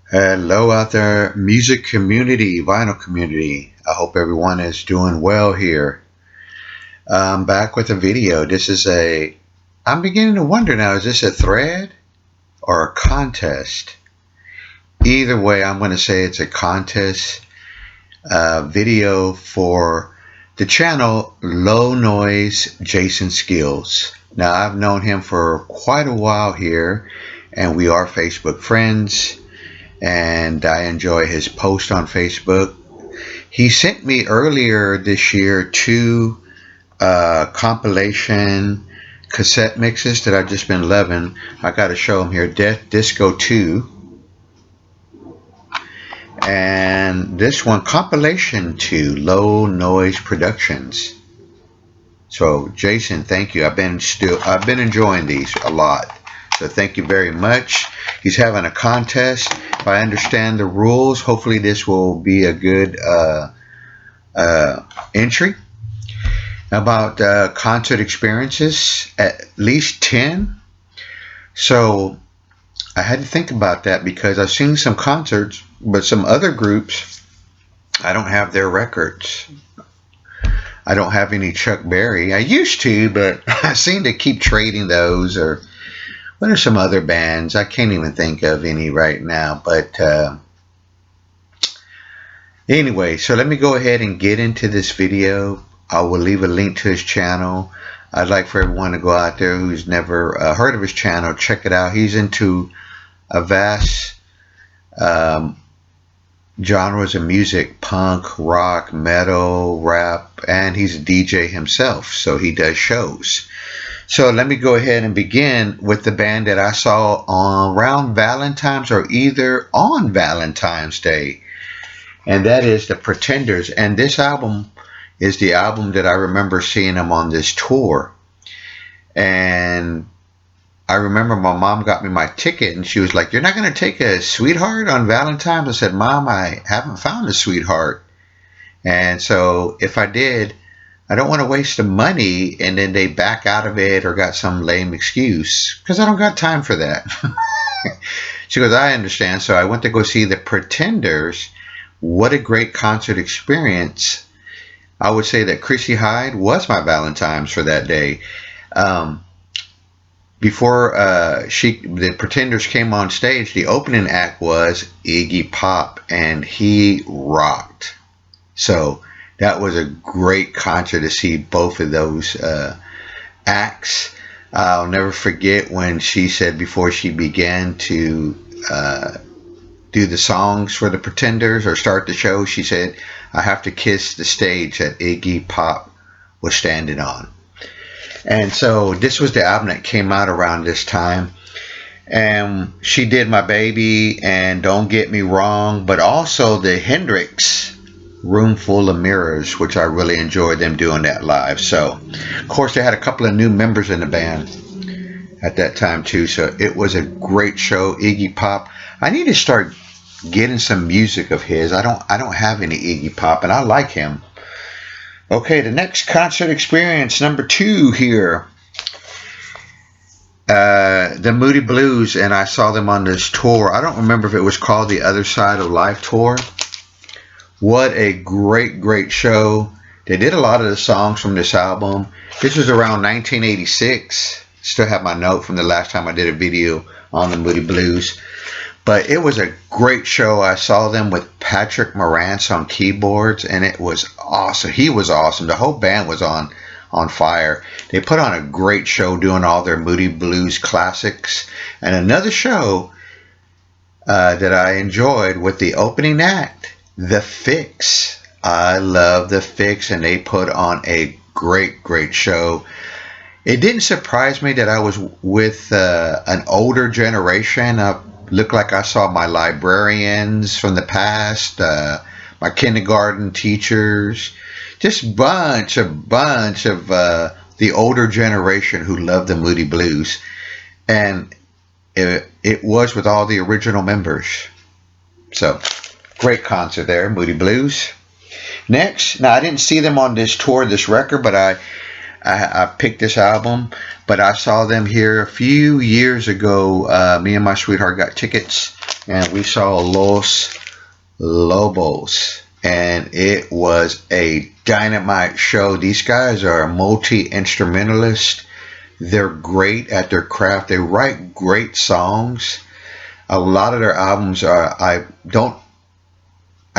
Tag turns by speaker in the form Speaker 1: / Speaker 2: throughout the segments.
Speaker 1: Hello out there, music community, vinyl community. I hope everyone is doing well here. I'm back with a video. I'm beginning to wonder now, is this a thread or a contest? Either way, I'm going to say it's a contest video for the channel Low Noise JasonSkilz. Now, I've known him for quite a while here, and we are Facebook friends. And I enjoy his post on Facebook. He sent me earlier this year two compilation cassette mixes that I've just been loving. I got to show them here. Death Disco 2 and this one, compilation 2, Low Noise Productions. So Jason, thank you. I've been enjoying these a lot. So thank you very much. He's having a contest. If I understand the rules, hopefully this will be a good entry. About concert experiences, at least 10. So I had to think about that because I've seen some concerts, but some other groups, I don't have their records. I don't have any Chuck Berry. I used to, but I seem to keep trading those. Or what are some other bands? I can't even think of any right now. But anyway, so let me go ahead and get into this video. I will leave a link to his channel. I'd like for everyone to go out there who's never heard of his channel, check it out. He's into a vast genres of music: punk, rock, metal, rap, and he's a DJ himself, so he does shows. So let me go ahead and begin with the band that I saw around Valentine's or either on Valentine's Day, and that is the Pretenders. And this album is the album that I remember seeing them on this tour. And I remember my mom got me my ticket and she was like, "You're not going to take a sweetheart on Valentine's?" I said, "Mom, I haven't found a sweetheart. And so if I did, I don't want to waste the money and then they back out of it or got some lame excuse, because I don't got time for that." She goes, "I understand." So I went to go see the Pretenders. What a great concert experience. I would say that Chrissy Hyde was my Valentine's for that day. Before the Pretenders came on stage, the opening act was Iggy Pop, and he rocked. So that was a great concert to see both of those acts. I'll never forget when she said, before she began to do the songs for the Pretenders or start the show, she said, "I have to kiss the stage that Iggy Pop was standing on." And so this was the album that came out around this time. And she did My Baby and Don't Get Me Wrong, but also the Hendrix Room Full of Mirrors, which I really enjoyed them doing that live. So, of course, they had a couple of new members in the band at that time too. So it was a great show. Iggy Pop. I need to start getting some music of his. I don't have any Iggy Pop, and I like him. Okay, the next concert experience, number 2 here. The Moody Blues, and I saw them on this tour. I don't remember if it was called the Other Side of Life tour. What a great show. They did a lot of the songs from this album. This was around 1986. Still have my note from the last time I did a video on the Moody Blues. But it was a great show. I saw them with Patrick Morantz on keyboards, and it was awesome. He was awesome. The whole band was on fire. They put on a great show doing all their Moody Blues classics. And another show that I enjoyed with the opening act, The Fix. I love The Fix, and they put on a great show. It didn't surprise me that I was with an older generation. Looked like I saw my librarians from the past, my kindergarten teachers, just bunch of the older generation who loved the Moody Blues. And it was with all the original members. So great concert there, Moody Blues. Next, now I didn't see them on this tour, this record, but I picked this album, but I saw them here a few years ago. Me and my sweetheart got tickets and we saw Los Lobos, and it was a dynamite show. These guys are multi-instrumentalists. They're great at their craft. They write great songs. A lot of their albums are, I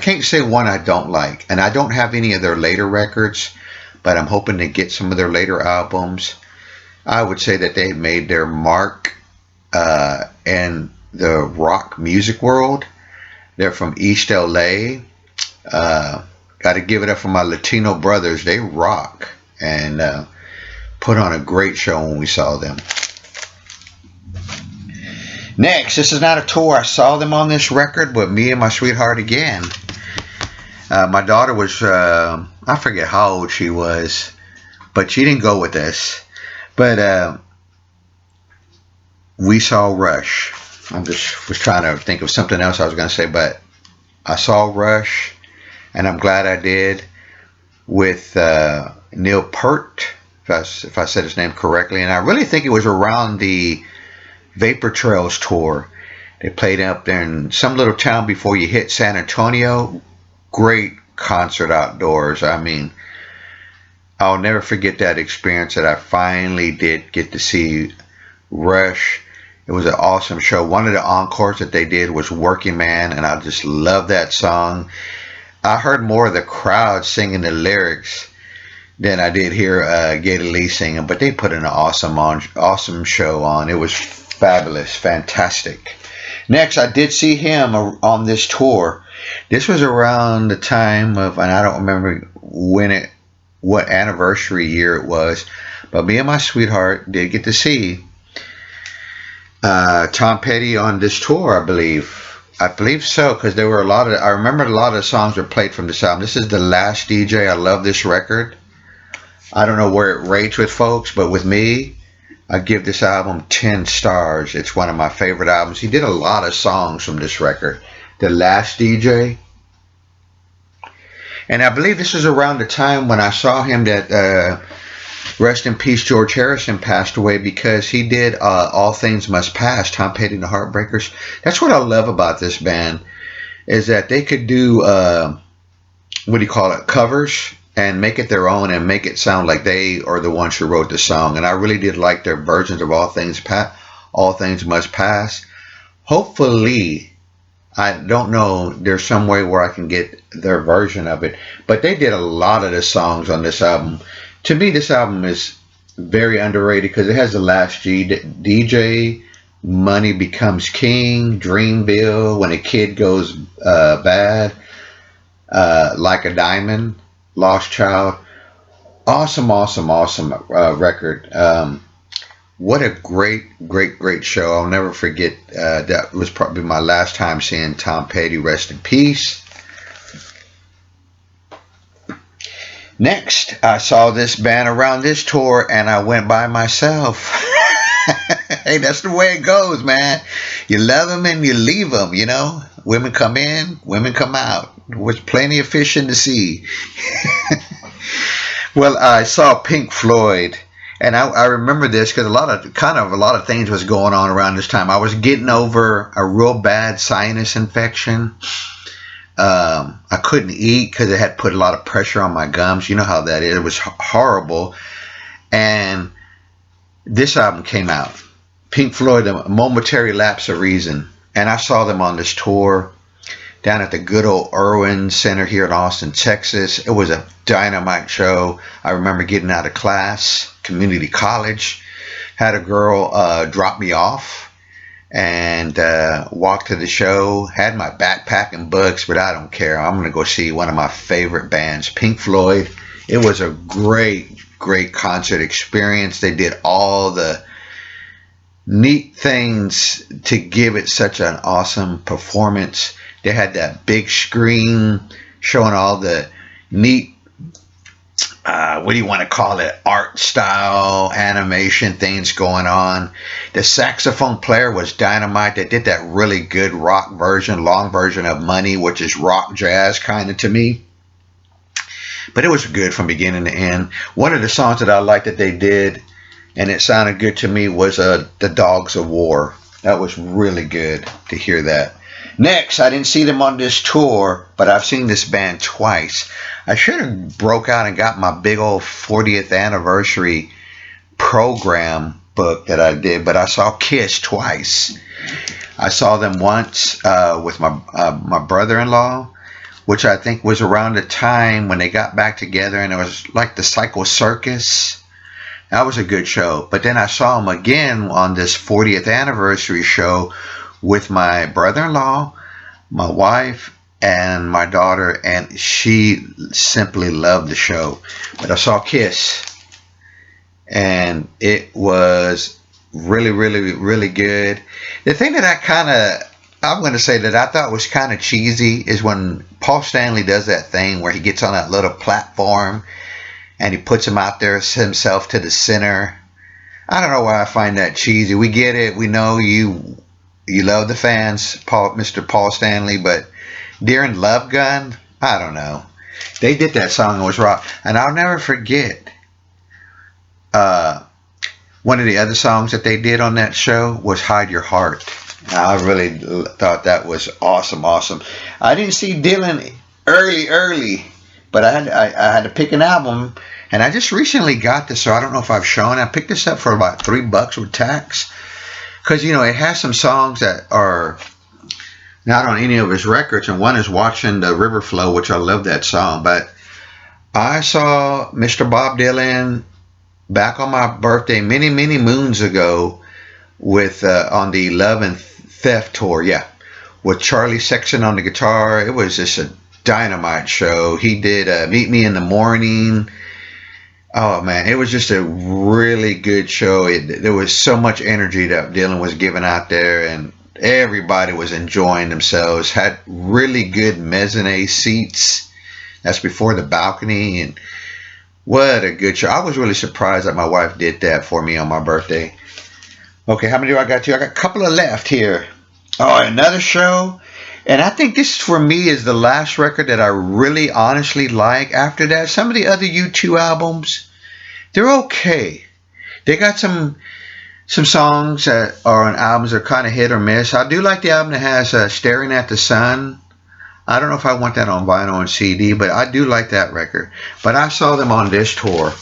Speaker 1: can't say one I don't like, and I don't have any of their later records, but I'm hoping to get some of their later albums. I would say that they made their mark in the rock music world. They're from East LA. Got to give it up for my Latino brothers. They rock, and put on a great show when we saw them. Next, this is not a tour. I saw them on this record with Me and My Sweetheart Again. My daughter was, I forget how old she was, but she didn't go with us. But we saw Rush. I just was trying to think of something else I was going to say, but I saw Rush, and I'm glad I did, with Neil Peart, if I said his name correctly. And I really think it was around the Vapor Trails tour. They played up there in some little town before you hit San Antonio. Great concert outdoors. I mean, I'll never forget that experience that I finally did get to see Rush. It was an awesome show. One of the encores that they did was Working Man, and I just love that song. I heard more of the crowd singing the lyrics than I did hear Gator Lee singing, but they put an awesome show on. It was fabulous, fantastic. Next, I did see him on this tour. This was around the time of, and I don't remember what anniversary year it was, but Me and My Sweetheart did get to see Tom Petty on this tour, I believe. I believe so, because there were I remember a lot of the songs were played from this album. This is The Last DJ. I love this record. I don't know where it rates with folks, but with me, I give this album 10 stars. It's one of my favorite albums. He did a lot of songs from this record. The Last DJ. And I believe this was around the time when I saw him that rest in peace, George Harrison passed away, because he did All Things Must Pass, Tom Petty and the Heartbreakers. That's what I love about this band, is that they could do, covers, and make it their own and make it sound like they are the ones who wrote the song. And I really did like their versions of All Things Must Pass. Hopefully, I don't know, there's some way where I can get their version of it, but they did a lot of the songs on this album. To me, this album is very underrated because it has The Last DJ, Money Becomes King, Dreamville, When a Kid Goes Bad, Like a Diamond, Lost Child. Awesome record. What a great show. I'll never forget. That was probably my last time seeing Tom Petty, rest in peace. Next, I saw this band around this tour, and I went by myself. Hey, that's the way it goes, man. You love them and you leave them, you know. Women come in, women come out. There's plenty of fish in the sea. Well, I saw Pink Floyd, and I remember this because a lot of things was going on around this time. I was getting over a real bad sinus infection. I couldn't eat because it had put a lot of pressure on my gums. You know how that is. It was horrible. And this album came out, Pink Floyd, A Momentary Lapse of Reason. And I saw them on this tour down at the good old Irwin Center here in Austin, Texas. It was a dynamite show. I remember getting out of class, community college, had a girl drop me off, and walked to the show, had my backpack and books, but I don't care. I'm going to go see one of my favorite bands, Pink Floyd. It was a great concert experience. They did all the neat things to give it such an awesome performance. They had that big screen showing all the neat, what do you want to call it, art style, animation things going on. The saxophone player was dynamite. They did that really good rock version, long version of Money, which is rock jazz kind of to me. But it was good from beginning to end. One of the songs that I liked that they did, and it sounded good to me, was The Dogs of War. That was really good to hear that. Next, I didn't see them on this tour, but I've seen this band twice. I should have broke out and got my big old 40th anniversary program book that I did, but I saw Kiss twice. I saw them once with my brother-in-law, which I think was around the time when they got back together, and it was like the Psycho Circus. That was a good show. But then I saw them again on this 40th anniversary show with my brother-in-law, my wife, and my daughter, and she simply loved the show. But I saw Kiss, and it was really, really, really good. The thing that I'm going to say that I thought was kind of cheesy is when Paul Stanley does that thing where he gets on that little platform and he puts him out there himself to the center. I don't know why I find that cheesy. We get it. We know you love the fans, Mr. Paul Stanley, but during Love Gun, I don't know. They did that song, it was rock. And I'll never forget one of the other songs that they did on that show was Hide Your Heart. I really thought that was awesome. I didn't see Dylan early, but I had to pick an album, and I just recently got this, so I don't know if I've shown. I picked this up for about $3 with tax, because it has some songs that are not on any of his records, and one is Watching the River Flow, which I love that song. But I saw Mr. Bob Dylan back on my birthday many moons ago with on the Love and Theft tour, with Charlie Sexton on the guitar. It was just a dynamite show. He did Meet Me in the Morning. Oh man, it was just a really good show. There was so much energy that Dylan was giving out there, and everybody was enjoying themselves. Had really good mezzanine seats. That's before the balcony, and what a good show. I was really surprised that my wife did that for me on my birthday. Okay, how many do I got to? I got a couple of left here. Oh, another show. And I think this for me is the last record that I really honestly like. After that, some of the other U2 albums, they're okay. They got some songs that are on albums that are kind of hit or miss. I do like the album that has Staring at the Sun. I don't know if I want that on vinyl and CD, but I do like that record. But I saw them on this tour.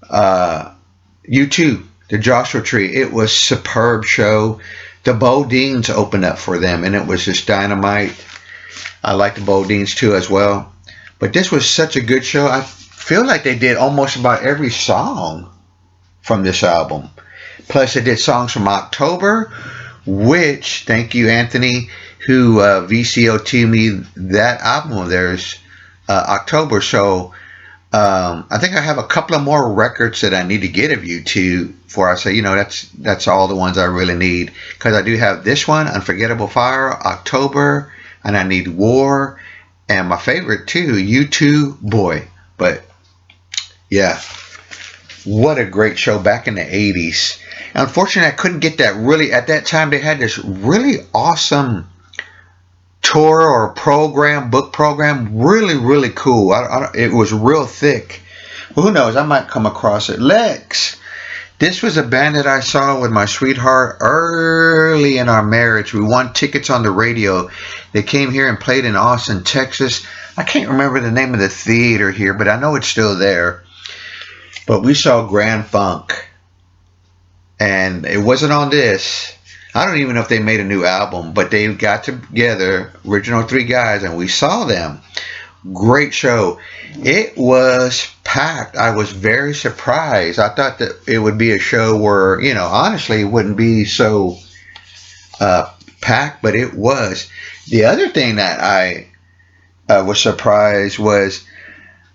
Speaker 1: U2, the Joshua Tree. It was a superb show. The Bodines opened up for them, and it was just dynamite. I like the Bodines too as well. But this was such a good show. I feel like they did almost about every song from this album. Plus, they did songs from October, which, thank you, Anthony, who VCO'd me that album of theirs, October. So I think I have a couple of more records that I need to get of U2 before I say, that's all the ones I really need. Because I do have this one, Unforgettable Fire, October, and I need War, and my favorite too, U2 Boy. But yeah, what a great show back in the 80s. Unfortunately, I couldn't get that really, at that time they had this really awesome tour or book program, really cool. It was real thick. Who knows, I might come across it. Lex. This was a band that I saw with my sweetheart early in our marriage. We won tickets on the radio. They came here and played in Austin, Texas. I can't remember the name of the theater here, but I know it's still there. But we saw Grand Funk. And it wasn't on this. I don't even know if they made a new album, but they got together, original three guys, and we saw them. Great show. It was packed. I was very surprised. I thought that it would be a show where, honestly, it wouldn't be so packed, but it was. The other thing that I was surprised was,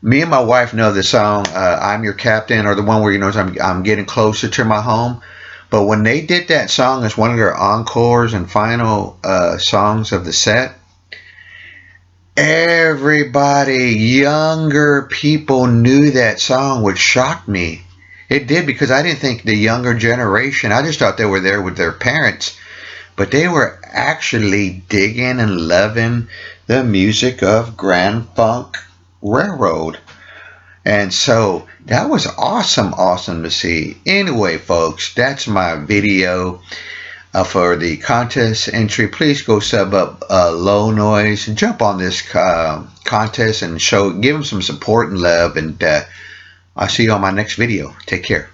Speaker 1: me and my wife know the song I'm Your Captain, or the one where I'm getting closer to my home. But when they did that song as one of their encores and final songs of the set, everybody, younger people, knew that song, which shocked me. It did, because I didn't think the younger generation, I just thought they were there with their parents. But they were actually digging and loving the music of Grand Funk Railroad. And so that was awesome to see. Anyway, folks, that's my video. for the contest entry. Please go sub up Low Noise and jump on this contest and give him some support and love. And I'll see you on my next video. Take care.